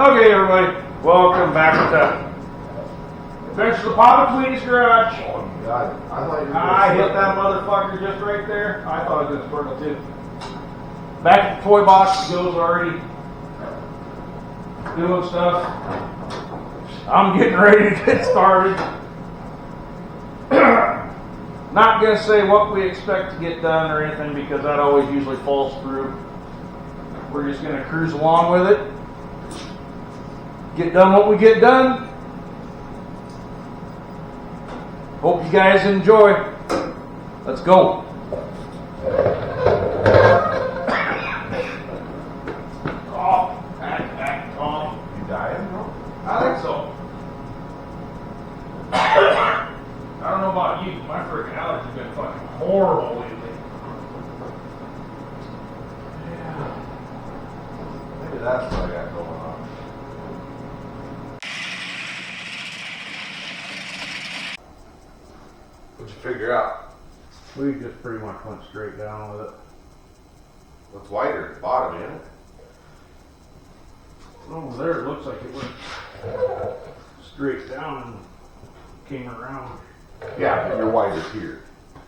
Okay, everybody, welcome back to Adventures of Papa Tweety's Garage. Oh God, I thought you were I hit that motherfucker just right there. I thought it was going to too. Back at the toy box, Joe's already doing stuff. I'm getting ready to get started. Not going to say what we expect to get done or anything because that always usually falls through. We're just going to cruise along with it. Get done what we get done. Hope you guys enjoy. Let's go. Cough. Cough. You dying, bro? I think so. I don't know about you, but my freaking allergies have been fucking horrible lately. Yeah. Maybe that's what I got going on. What'd you figure out? We just pretty much went straight down with it. What's wider at the bottom, ain't it? Over there it looks like it went straight down and came around. Yeah, but you're wider here.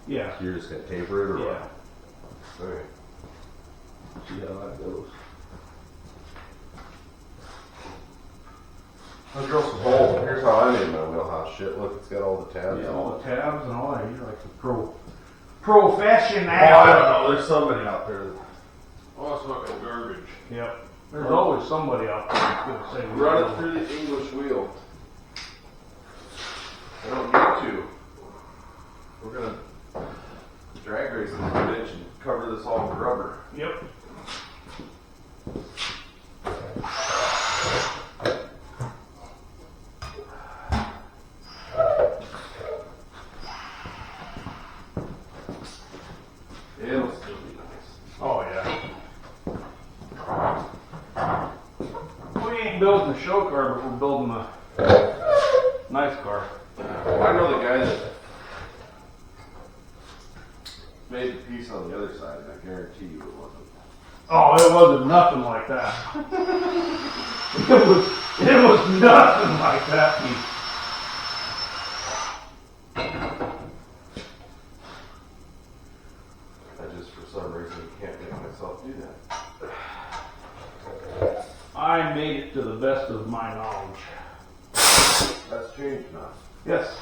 Yeah. So you're just gonna taper it or Yeah. what? Okay. See how that goes. Let's drill some holes. Here's how I made my wheelhouse shit. Look, it's got all the tabs. Yeah, on all it. the tabs and all that. You're like a professional. Oh, I don't know. There's somebody out there. Oh, it's fucking garbage. Yep. There's always somebody out there that's going to say we Run don't. it through the English wheel. I don't need to. We're gonna drag race this bitch and cover this all with rubber. Yep. It'll still be nice. Oh, yeah. We ain't building a show car, but we're building a nice car. I know the guy that made the piece on the other side, and I guarantee you it wasn't. Oh, it wasn't nothing like that. it was nothing like that piece. I just, for some reason, can't make myself do that. I made it to the best of my knowledge. That's changed now. Yes.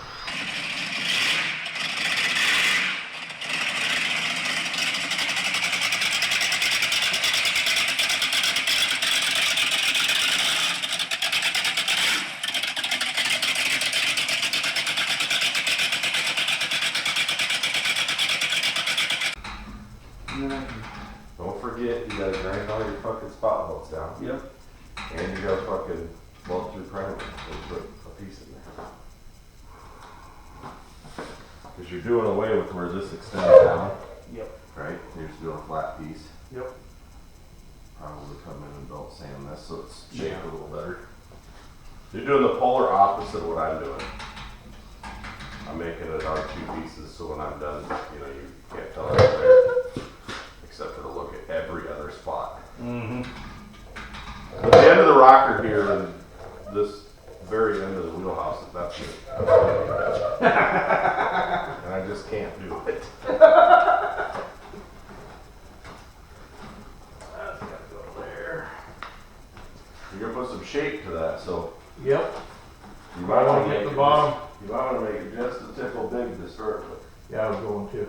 And then I can, Don't forget, you gotta grind all your fucking spot bolts down. yep. And you gotta fucking weld through primer and put a piece in there. Because you're doing away with where this extends down, Yep. right? You're just doing a flat piece. Yep. Probably come in and belt sand this so it's shaped Yeah. a little better. You're doing the polar opposite of what I'm doing. I'm making it on two pieces so when I'm done, you know, you can't tell it's there. Except for to look at every other spot. Mm-hmm. At the end of the rocker here and this very end of the wheelhouse, that's it. And I just can't do it. That's gotta go there. You're gonna put some shape to that, so Yep. you I might want want to to get the bottom. You might want to make it just a tickle big to start with. Yeah, I was going to.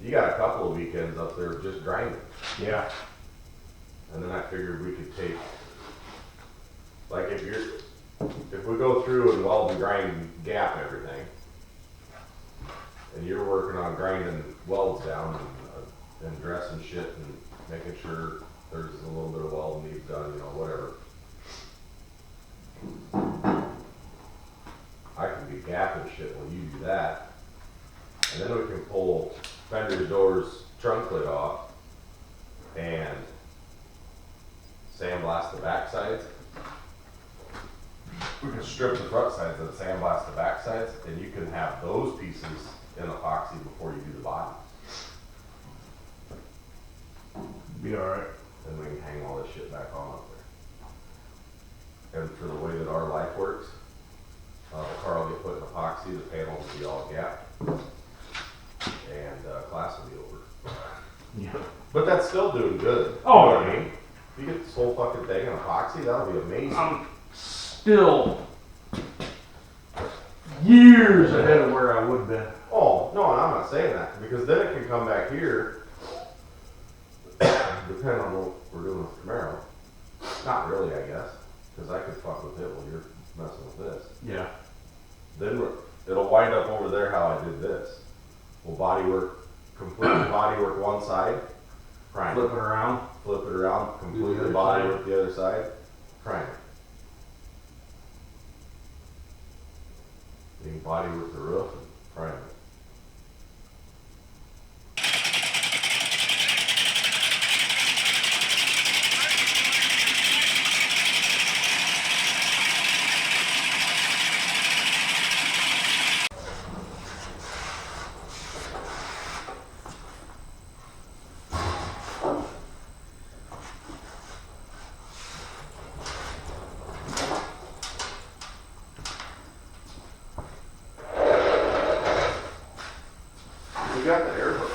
You got a couple of weekends up there just grinding. Yeah. And then I figured we could take, like if we go through and weld and grind and gap everything, and you're working on grinding welds down and dressing shit and making sure there's a little bit of weld needs done, you know, whatever. I can be gapping shit when you do that. And then we can pull fender doors trunk lid off and sandblast the back sides. We can strip the front sides and sandblast the back sides, and you can have those pieces in epoxy before you do the body. Be alright. And we can hang all this shit back on up there. And for the way that our life works, the car will get put in epoxy, the panels will be all gapped, and class will be over. Yeah. But that's still doing good. Oh, You know what yeah. I mean? If you get this whole fucking thing in epoxy, that'll be amazing. I'm still years ahead of where I would have been. Oh, no, and I'm not saying that, because then it can come back here, depending on what we're doing with Camaro. Not really, I guess, because I could fuck with it while you're messing with this. Yeah. Then it'll wind up over there how I did this. We'll completely body work one side, prime Flip it it, around. flip it around, Do the completely other body side. work the other side, prime it. You can body work the roof and prime it. We got the air hook.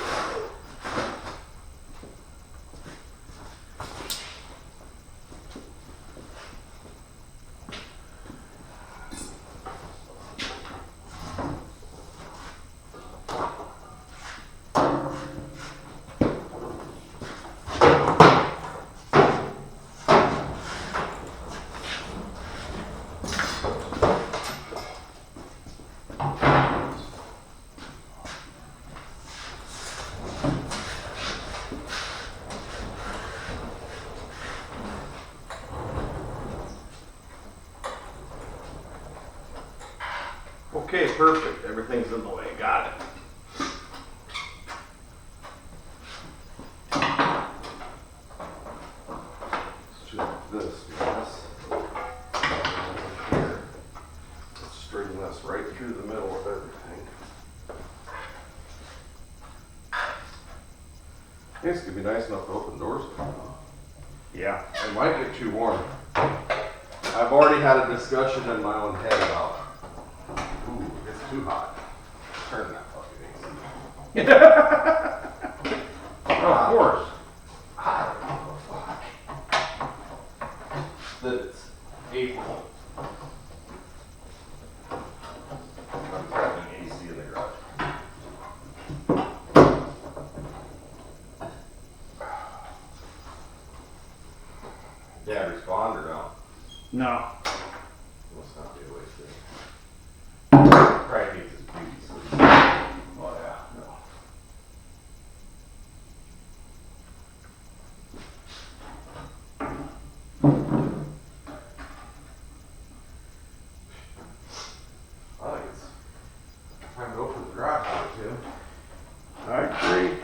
Okay, perfect. Everything's in the way. Got it. Let's just this, yes. Here. Let's straighten this right through the middle of everything. This could be nice enough to open doors. Yeah. It might get too warm. I've already had a discussion in my own head about, ooh, it's too hot. Turn that fucking AC. Of course. I don't give a fuck. That it's April. I'm having AC in the garage. Dad, respond or no? No. Must not be a waste of. Probably needs his beauty sleep. Oh yeah, no. I think it's time to open the garage door too. I agree.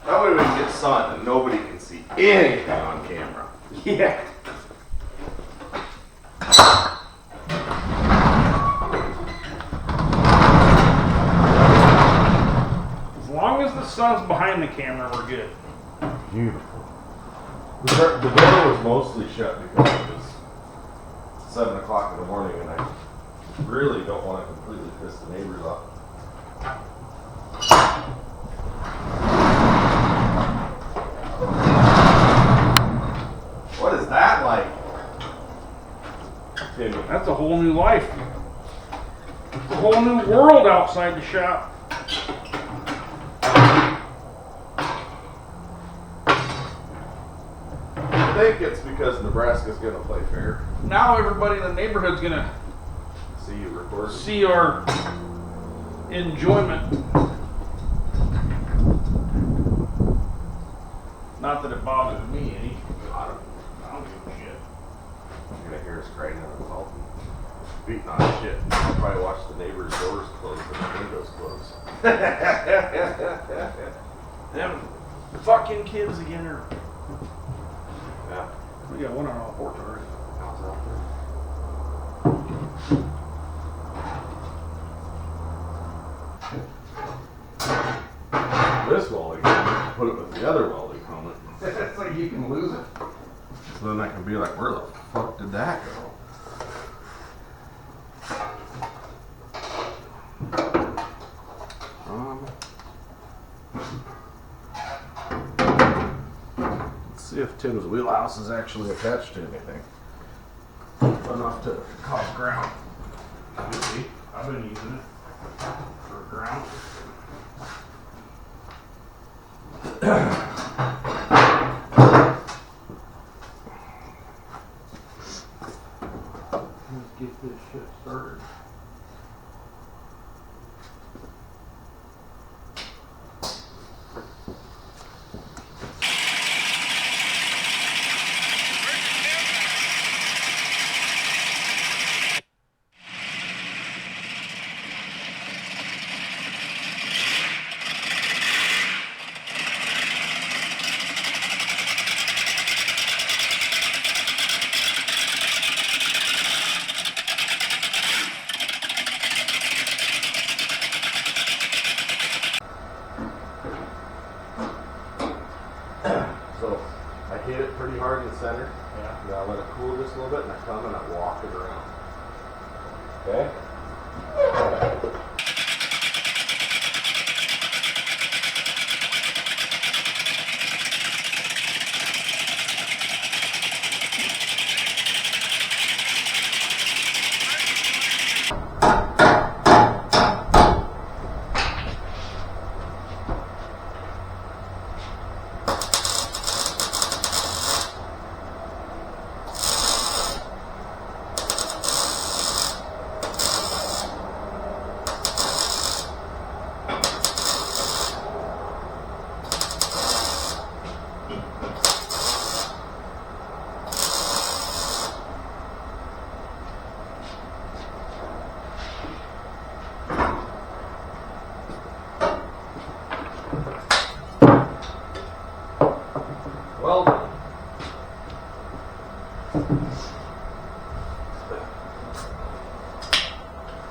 That way we can get sun and nobody can see anything on camera. Yeah. As long as the sun's behind the camera, we're good. Beautiful. The door was mostly shut because it was 7 o'clock in the morning and I really don't want to completely piss the neighbors off. What is that like? Timmy. That's a whole new life. It's a whole new world outside the shop. I think it's because Nebraska's going to play fair. Now everybody in the neighborhood's gonna See you record. see our enjoyment. Not that it bothers me any. I don't give a shit. You're going to hear us crying out and salt. Beating on shit. I'll probably watch the neighbors' doors close and the windows close. Them fucking kids again are Yeah. We got one on all four already. This welding helmet, put it with the other welding helmet. It's like you can lose it. So then I can be like, where the fuck did that go? Let's see if Tim's wheelhouse is actually attached to anything. Enough to cause ground. Could be. I've been using it for ground. Let's get this shit started. So I hit it pretty hard in the center. Yeah. And I let it cool just a little bit, and I come and I walk it around. Okay? Well done.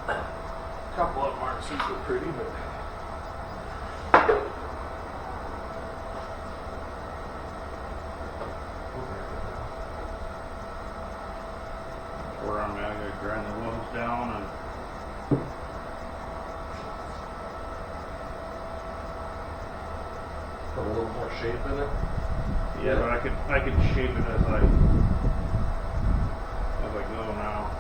A couple of them aren't super pretty, but Where I'm at, I gotta grind the wheels down and put a little more shape in it. yeah, but I could shape it as I go now.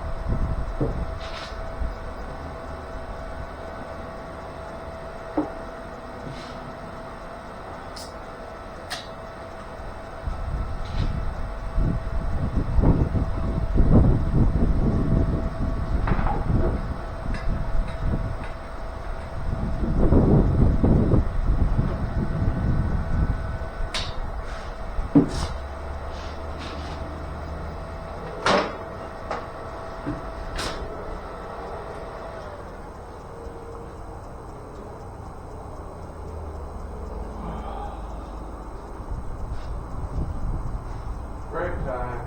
Break time.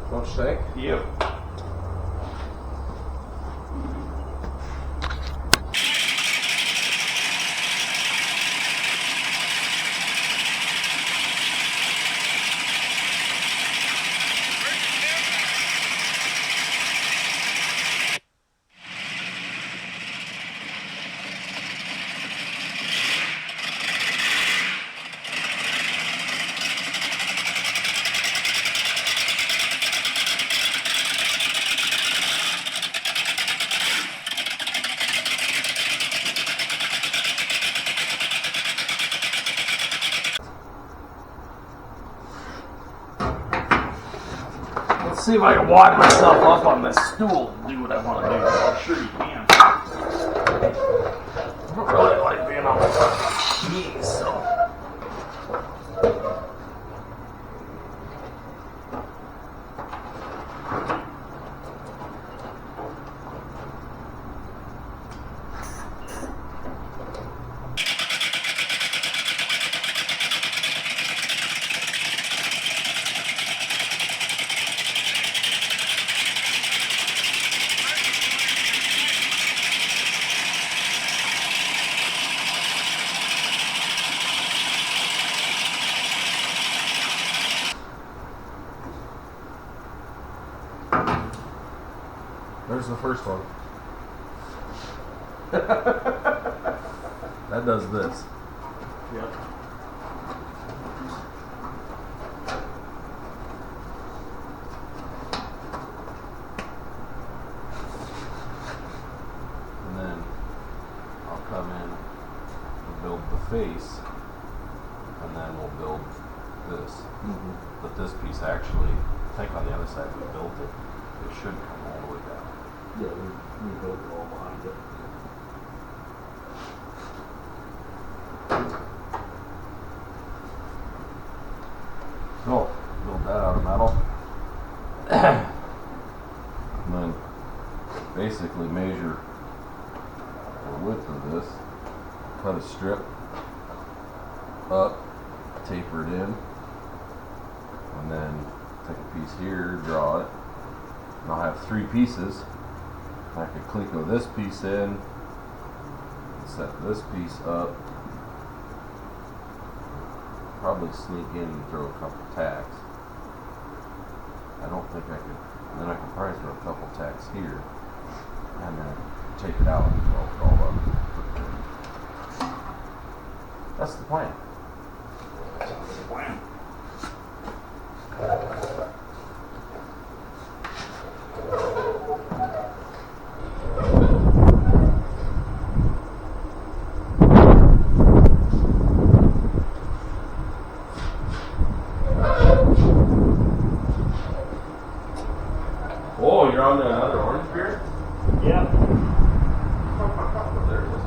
Don't you think? Yep. Let's see if I can wad myself up on this stool and do what I want to do. I'm sure you can. I don't really like being on my knees, so. first one. That does this. Yep. And then I'll come in and build the face, and then we'll build this. But this piece actually, I think on the other side we built it, it should come all the way down. Yeah, we built it all behind it. So, build that out of metal. And then basically measure the width of this, cut a strip up, taper it in, and then take a piece here, draw it, and I'll have 3 pieces. I could clinko this piece in, set this piece up, probably sneak in and throw a couple tacks. I don't think I could, then I could probably throw a couple tacks here, and then take it out and weld it all up. That's the plan. Sounds like a plan. Oh, you're on to another orange beer? Yep. There it is.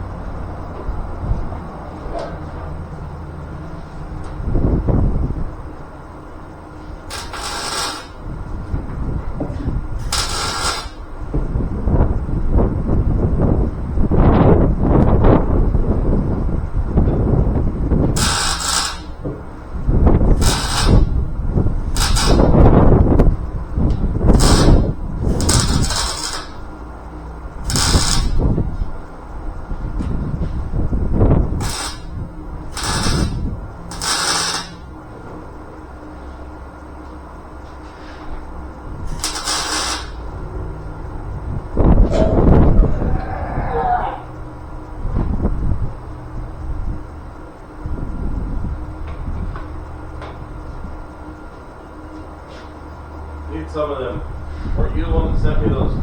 Need some of them. Were you the one that sent me those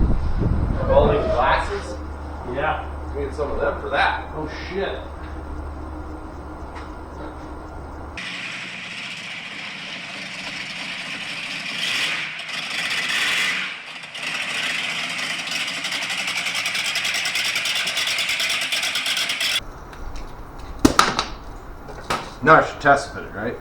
welding glasses? Yeah. Need some of them for that. Oh shit. Now I should test fit it, right?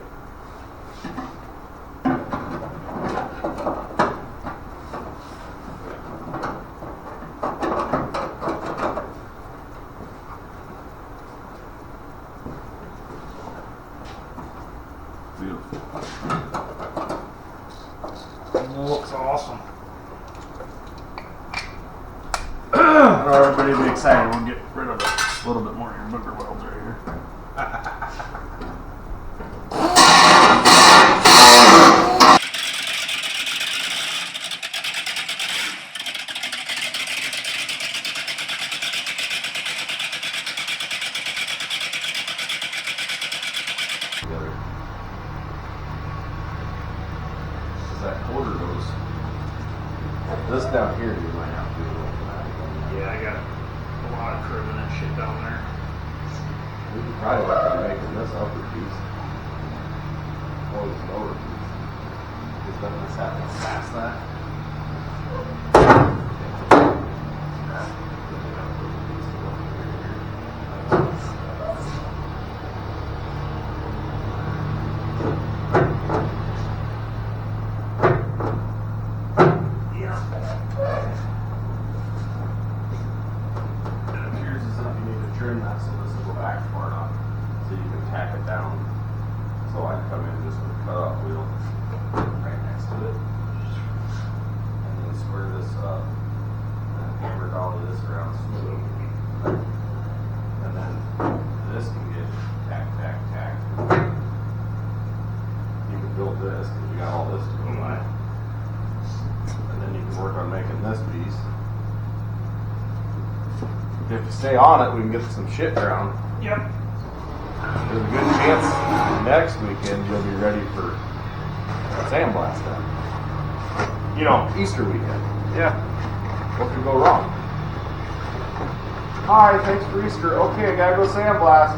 Beautiful. Looks awesome. I know everybody will be excited. We'll get rid of a little bit more of your booger welds right here. Together. Is that quarter goes. This down here you might have to do a little bit. Yeah, I got a lot of cribbing and shit down there. We could probably look at making this upper piece. Or this lower piece. Because then this happens past that. It appears as if you need to trim that so this will go back far enough so you can tack it down. So I'd come in just with a cutoff wheel right next to it. And then square this up and hammer all of this around smooth. And then this can get tack, tack, tack. You can build this because you got all this to go by. And then you can work on making this piece. If you stay on it, we can get some shit ground. Yep. There's a good chance next weekend you'll be ready for sandblast time. You know, Easter weekend. Yeah. What could go wrong? Hi, thanks for Easter. Okay, I gotta go sandblast.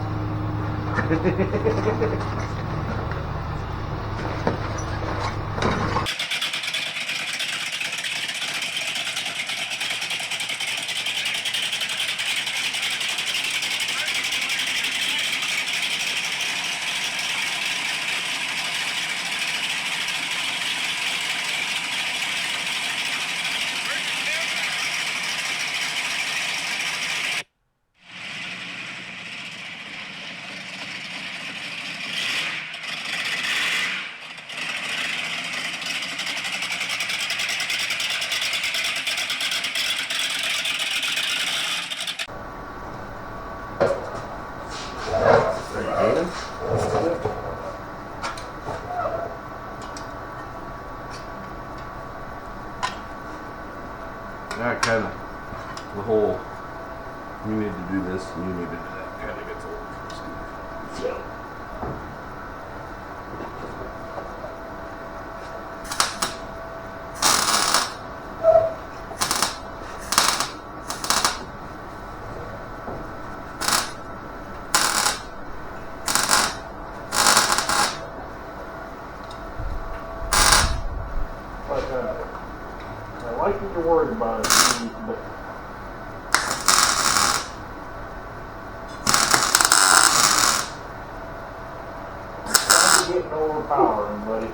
Yeah, kind of. The whole, you need to do this and you need to do that kind of gets old for Steve. So. I like that you're worried about it, but it's getting overpowering, buddy.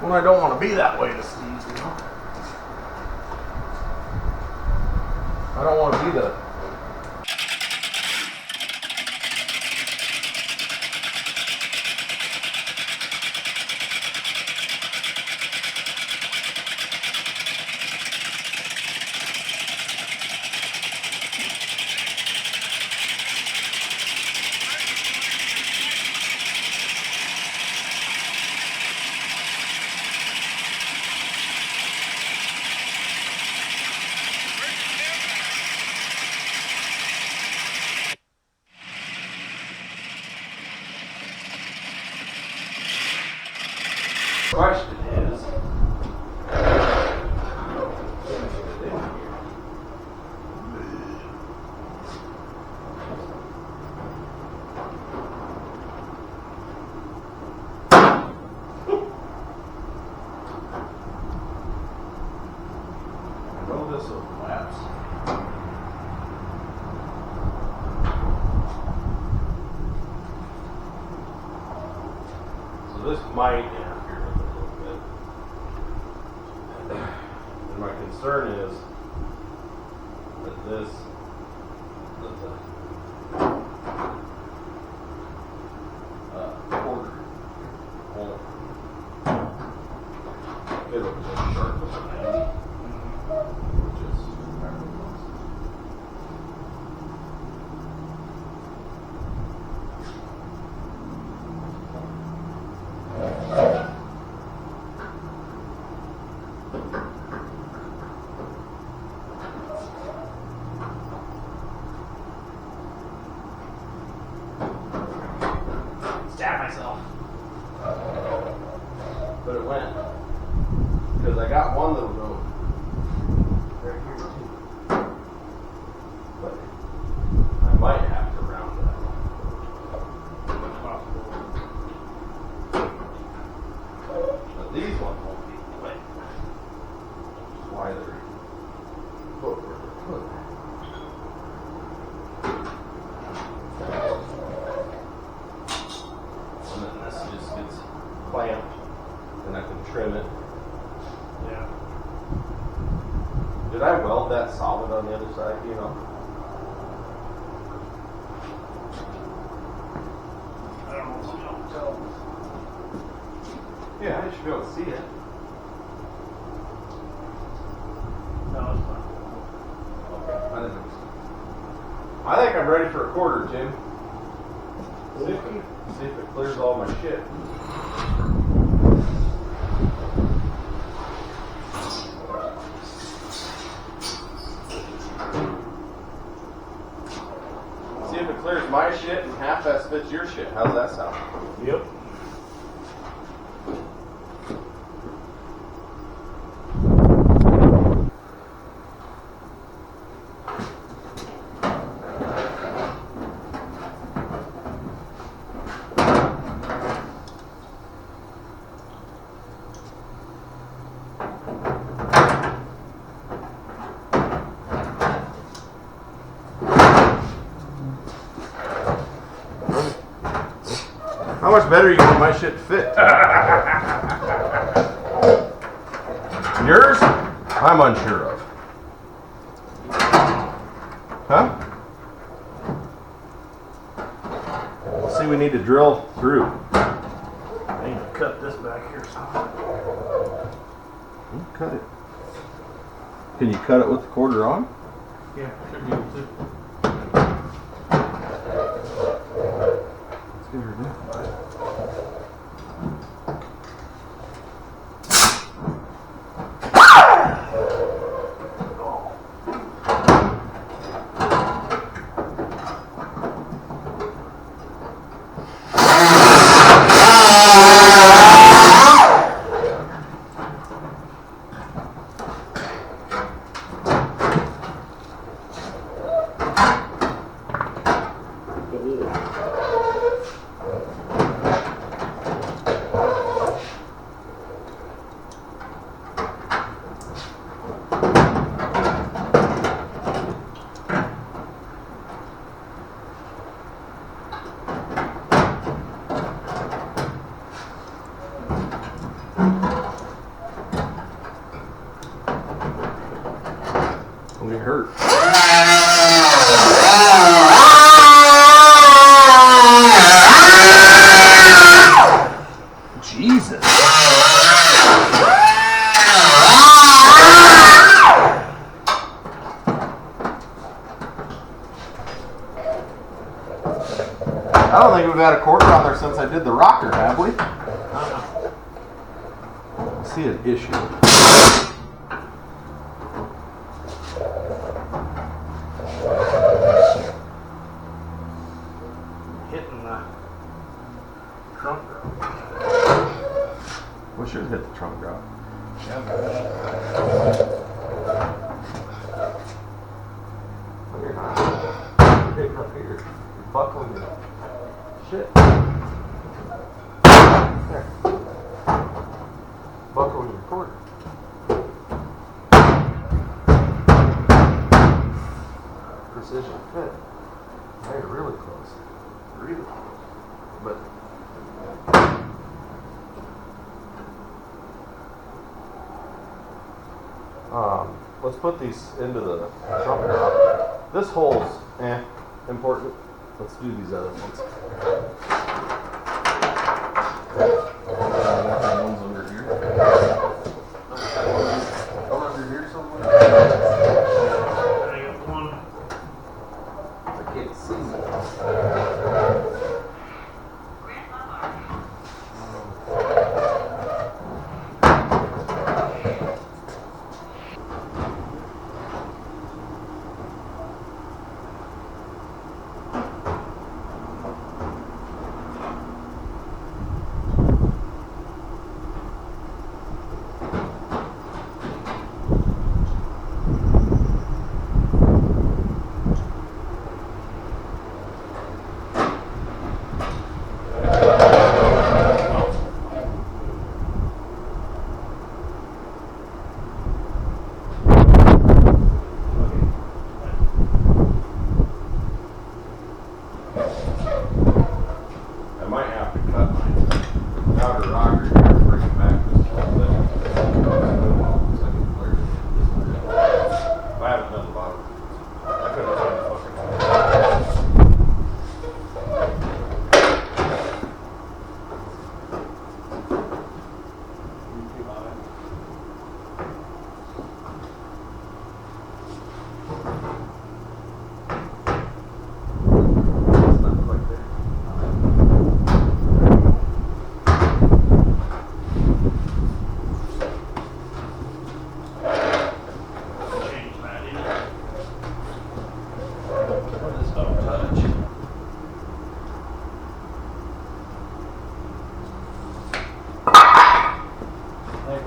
When I don't want to be that way to Steve, you know? I don't want to be the Question is, I know this will collapse. so this might interfere with it a little bit. And my concern is that this, quarter hole, it'll be a sharp of a 90, which is fairly close. Stab myself. But it went. Because I got one that'll go right here too. But I might have to round that. these ones won't be wet. That's why they're put where they're put. And then this just gets clamped, and I can trim it. Yeah. Did I weld that solid on the other side, you know? I don't know if you'll tell. Yeah, I should be able to see it. No, it's fine. Okay, I think I'm ready for a quarter, Jim. See if it clears all my shit. See if it clears my shit and half that fits your shit. How does that sound? Yep. How much better you want my shit to fit? Yours? I'm unsure of. Huh? See, we need to drill through. I need to cut this back here somehow. Cut it. Can you cut it with the quarter on? Yeah, should be able to. Let's give her that. We hurt. Jesus. I don't think we've had a quarter on there since I did the rocker, have we? I see an issue. Hitting the trunk row. We should hit the trunk drop. You're not hitting up here. You're buckling it. Shit. There. Buckle your quarter. Precision fit. Now you're really close. Really close. But let's put these into the trunk drop. This hole's important. Let's do these other ones. One's under here. One under here somewhere. I got one. I can't see.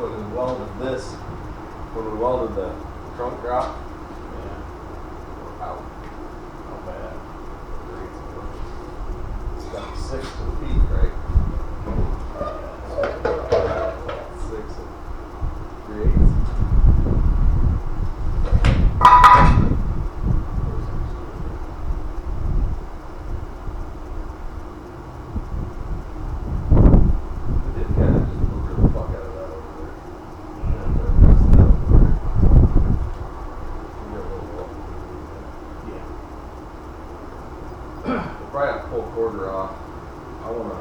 when we welded this, when we welded the trunk drop. Yeah. Out. Not bad. It's got 6 to the feet, right? 6 and 3/8. We did kind of just booger the fuck out of that over there. And rest of that over there. We got a little walk. Yeah. We'll probably have to pull a quarter off. I want to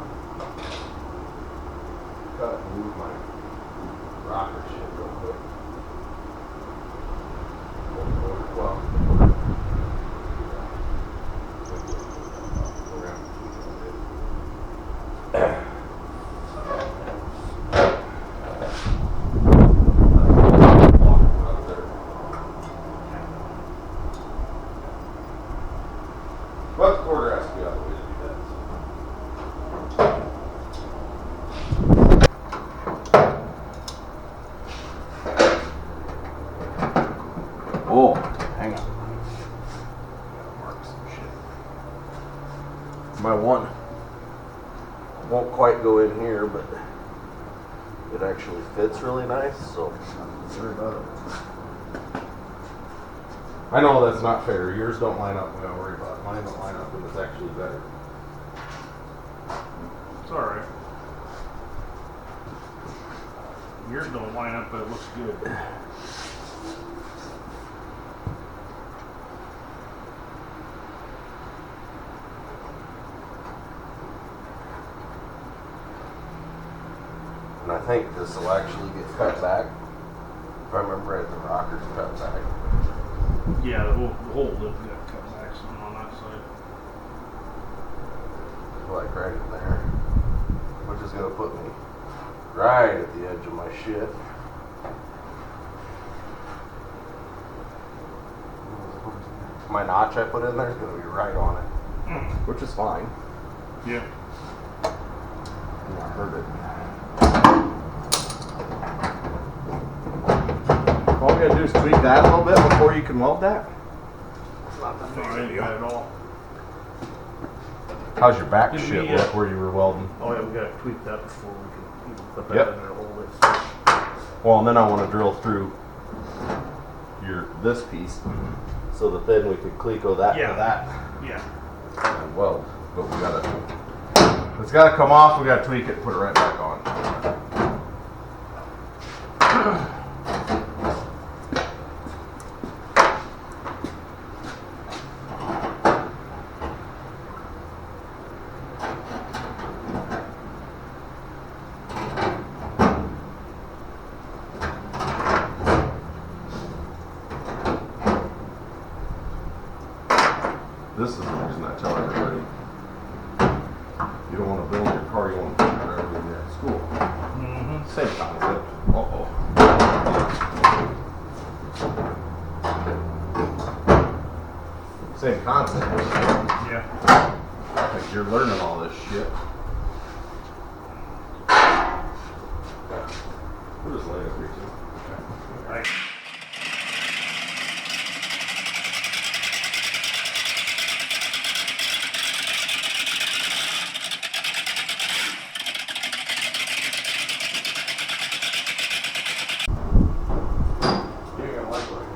cut and move my rocker shit real quick. Pull the quarter, well, we're gonna have to tweak it a bit. Out there. But the quarter has to be out of the way to do that. Oh, hang on. Gotta mark some shit. My one won't quite go in here, but it actually fits really nice, so sorry about it. I know that's not fair. Yours don't line up. We don't worry about it. Mine don't line up, and it's actually better. It's alright. Yours don't line up, but it looks good. And I think this will actually get cut back. If I remember right, the rocker's cut back. Yeah, the whole lip got cut back some on that side. Like right in there. Which is gonna put me right at the edge of my shit. My notch I put in there is gonna be right on it. Which is fine. Yeah. Not hurt it. All we gotta do is tweak that a little bit before you can weld that. No, I ain't got it all. How's your back Did shit we, look where you were welding? Oh yeah, we gotta tweak that before we can even put that Yep. in there and hold it. Well, and then I want to drill through this piece so that then we could cleco that Yeah. to that Yeah. and weld. But we gotta, it's gotta come off. We gotta tweak it, and put it right back on. This is the reason I tell everybody, you don't want to build your car, you want to build it wherever you're at school. Mm-hmm. Same concept. Uh-oh. Same concept. Yeah. Like you're learning all this shit. We'll just lay it here too. Right. You're gonna like what I do.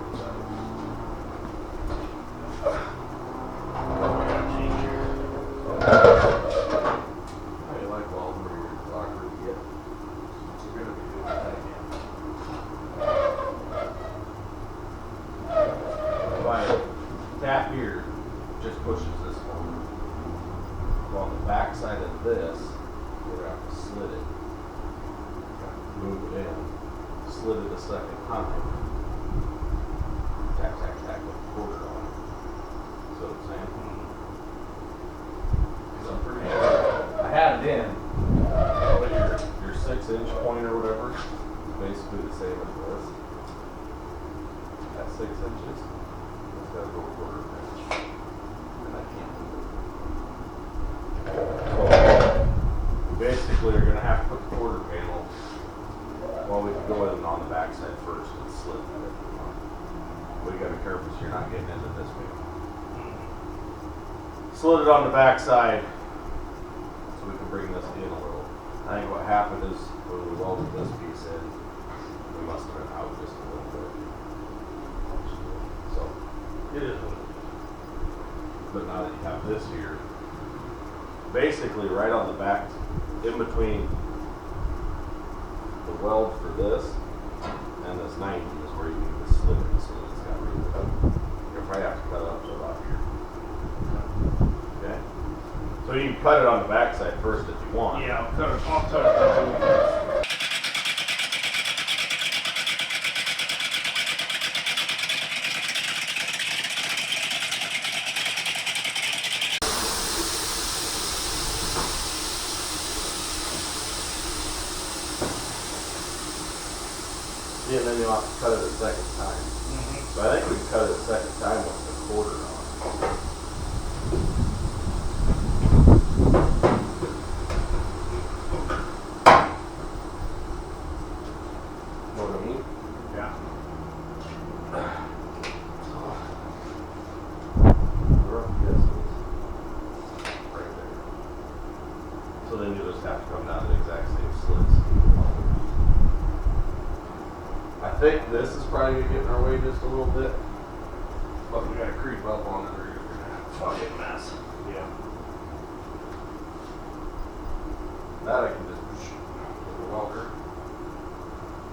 How you like welding where your locker to get? We're gonna be doing that again. My tap here just pushes this forward. Well, on the back side of this, we're gonna have to slit it. Move it in. Slit it a second time. Tack, tack, tack with a quarter on it. See what I'm saying? 'Cause I'm pretty sure I had it in, but your 6-inch point or whatever is basically the same as this. At 6 inches, it's got to go a quarter of an inch. And I can't do it. So we basically are going to have to put the quarter panel Well, we could go in on the backside first and slip it if we want. We gotta be careful so you're not getting into this wheel. Slid it on the backside so we can bring this in a little. I think what happened is when we welded this piece in, we must have been out just a little bit. So, it is what it is. But now that you have this here, basically right on the back, in between the weld for this and this 90 is where you can just slip it so that it's got room to cut. You'll probably have to cut it up to about here. Okay? So you can cut it on the backside first if you want. Yeah, I'll cut it. Yeah, and then you'll have to cut it a second time. So I think we can cut it a second time with the quarter on. Know what I mean? Yeah. Right there. So then you just have to come down the exact same slits. I think this is probably gonna get in our way just a little bit, but we gotta creep up on it or you're gonna have a fucking mess. Yeah. That I can just push with the welder.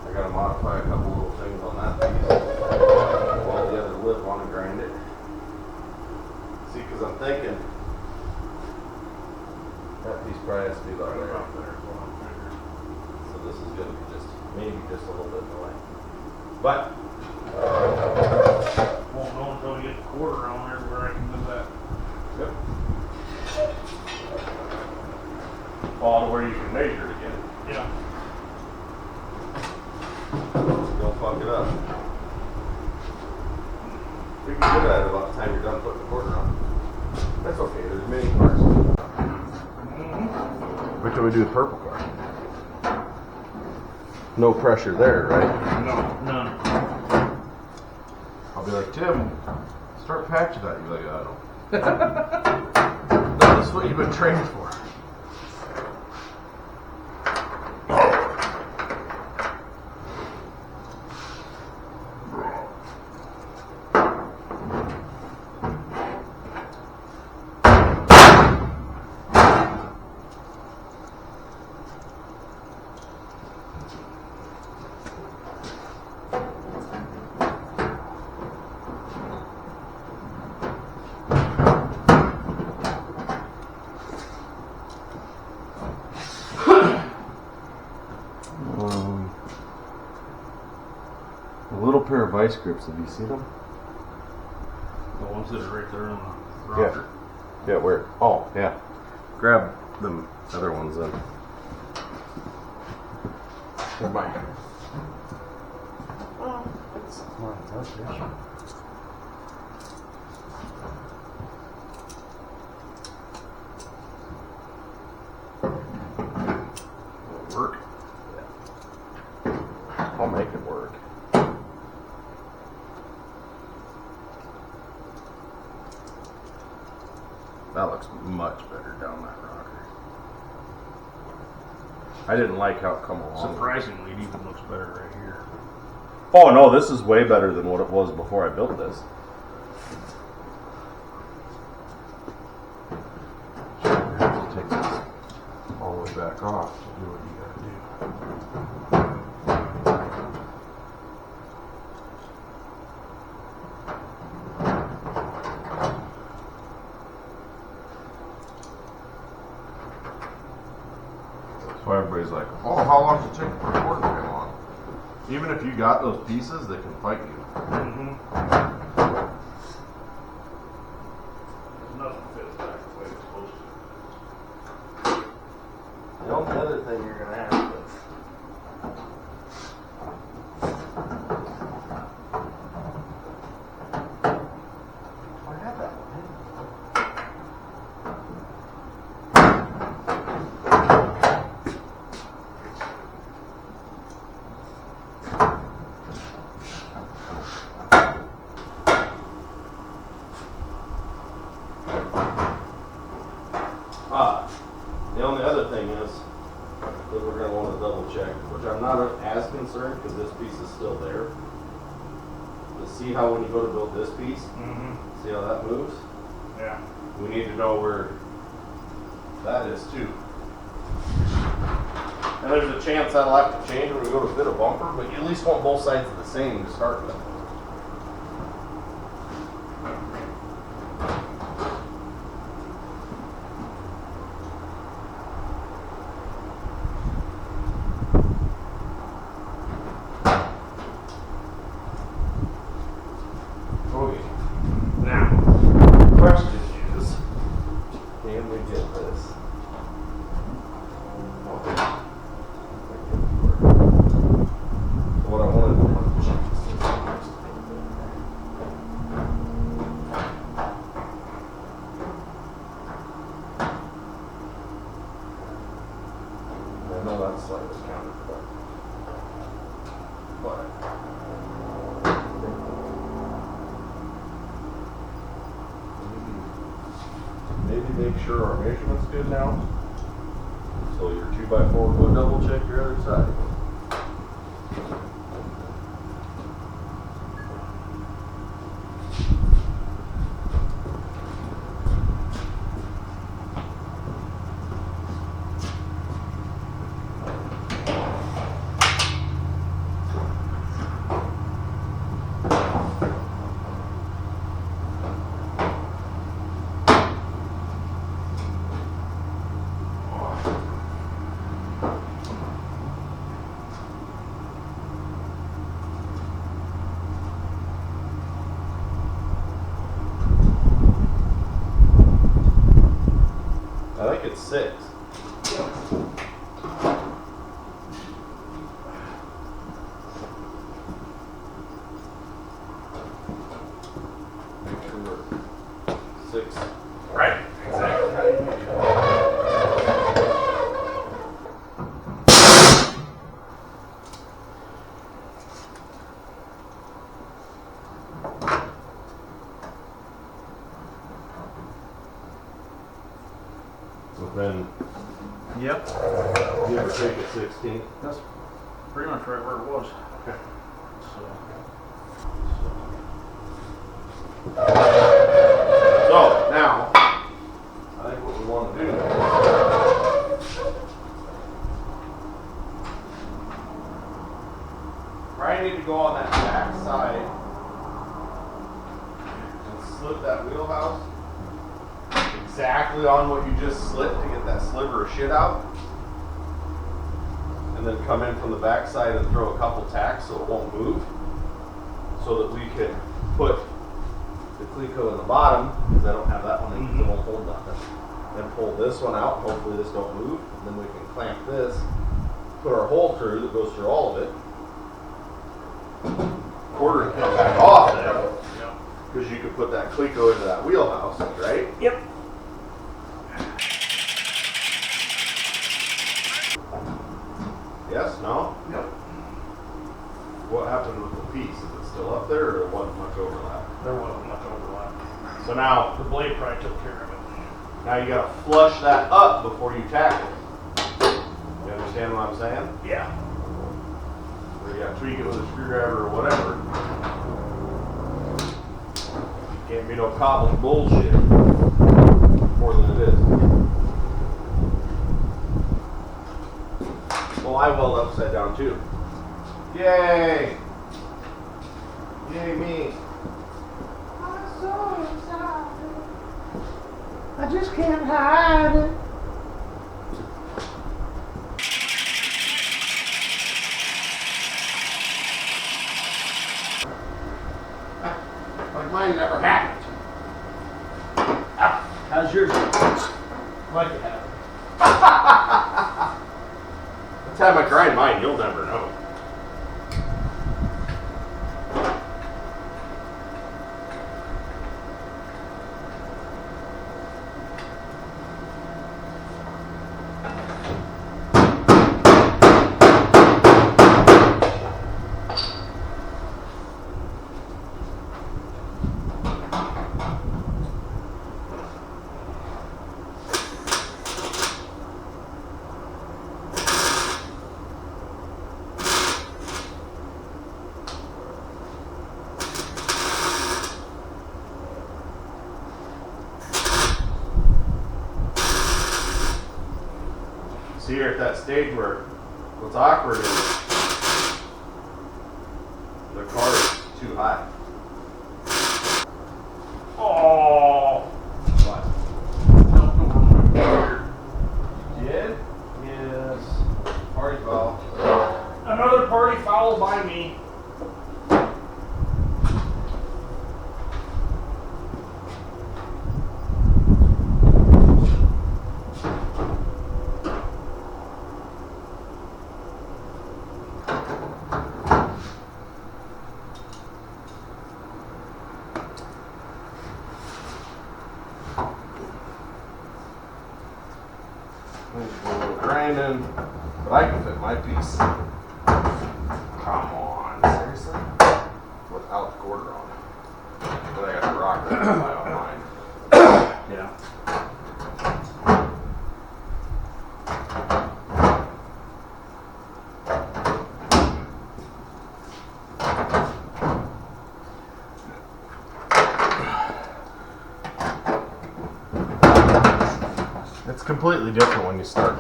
I gotta modify a couple little things on that piece. While the other lip on to grind it. See, cause I'm thinking that piece probably has to be about there. So this is gonna be just, maybe just a little bit in the way. But Won't know until we get the quarter on there where I can do that. yep. All to where you can measure it again. Yeah. Don't fuck it up. We can get at it about the time you're done putting the quarter on. That's okay, there's many parts. What can we do with purple car? No pressure there, right? No, none. I'll be like, Tim, start patching that. You're like, I don't. That's what you've been trained for. A little pair of vice grips. Have you seen them? The ones that are right there on the Yeah. rocker. Yeah, where? Oh, yeah. Grab them other ones then. Goodbye. Work. I'll make it work. That looks much better down that rocker. I didn't like how it come along. Surprisingly, it even looks better right here. Oh no, this is way better than what it was before I built this. You have to take this all the way back off to do what you gotta do. That's why everybody's like, oh, how long does it take for a quarter to come on? Even if you got those pieces, they can fight you. Nothing fits back the way it's supposed to. The only other thing you're gonna have to wanna double check, which I'm not as concerned, cause this piece is still there. But see how when you go to build this piece, Mm-hmm. see how that moves? Yeah. We need to know where that is too. And there's a chance that'll have to change when we go to fit a bumper, but you at least want both sides the same to start with. Okay. Now, the question is, can we get this? What I wanted to I know that's slightly counterproductive, but maybe make sure our measurement's good now. So your 2x4, go double check your other side. I think it's 6. Make sure we're 6. Right, exactly. So then, Yep. give or take a 16. That's pretty much right where it was. Okay. So now, I think what we want to do probably need to go on that back side and slip that wheelhouse exactly on what you just slit to get that sliver of shit out. And then come in from the back side and throw a couple tacks so it won't move. So that we can put the Cleco in the bottom, because I don't have that one in, because it won't hold nothing. Then pull this one out, hopefully this don't move, and then we can clamp this, put our hole through that goes through all of it. Quarter and come back off there, because you could put that Cleco into that wheelhouse, right? Yep. Yes, no? Yep. What happened with the piece? Is it still up there, or there wasn't much overlap? There wasn't much overlap. So now, The blade probably took care of it. now you gotta flush that up before you tack it. You understand what I'm saying? Yeah. Or you gotta tweak it with a screwdriver or whatever. Can't be no cobbled bullshit. More than it is. Well, I weld upside down too. Yay! Yay me! I'm so sorry. I just can't hide it. Like mine never happened. How's yours? Like it happened. The time I grind mine, you'll never know. at that stage where what's awkward is the car is too high. Oh, But knocked over my beer. you did? Yes. Party foul. Another party foul by me. Grinding, but I can fit my piece. Come on, seriously? Without the quarter on. But I got the rock that on mine. Yeah. It's completely different when you start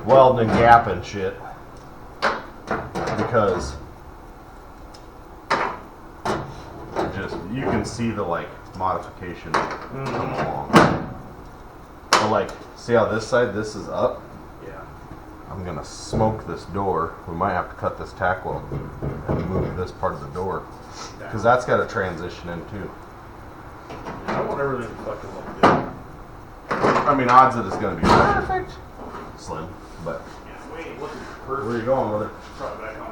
welding and gapping shit. Because just you can see the like modification come along. So like, see how this side, this is up? Yeah. I'm gonna smoke this door. We might have to cut this tack weld and move this part of the door. Because that's got to transition in too. I want everything to fucking look good. I mean, odds that it's gonna be perfect. Slim, but Yeah, we ain't looking where are perfect. you going with it? Probably back on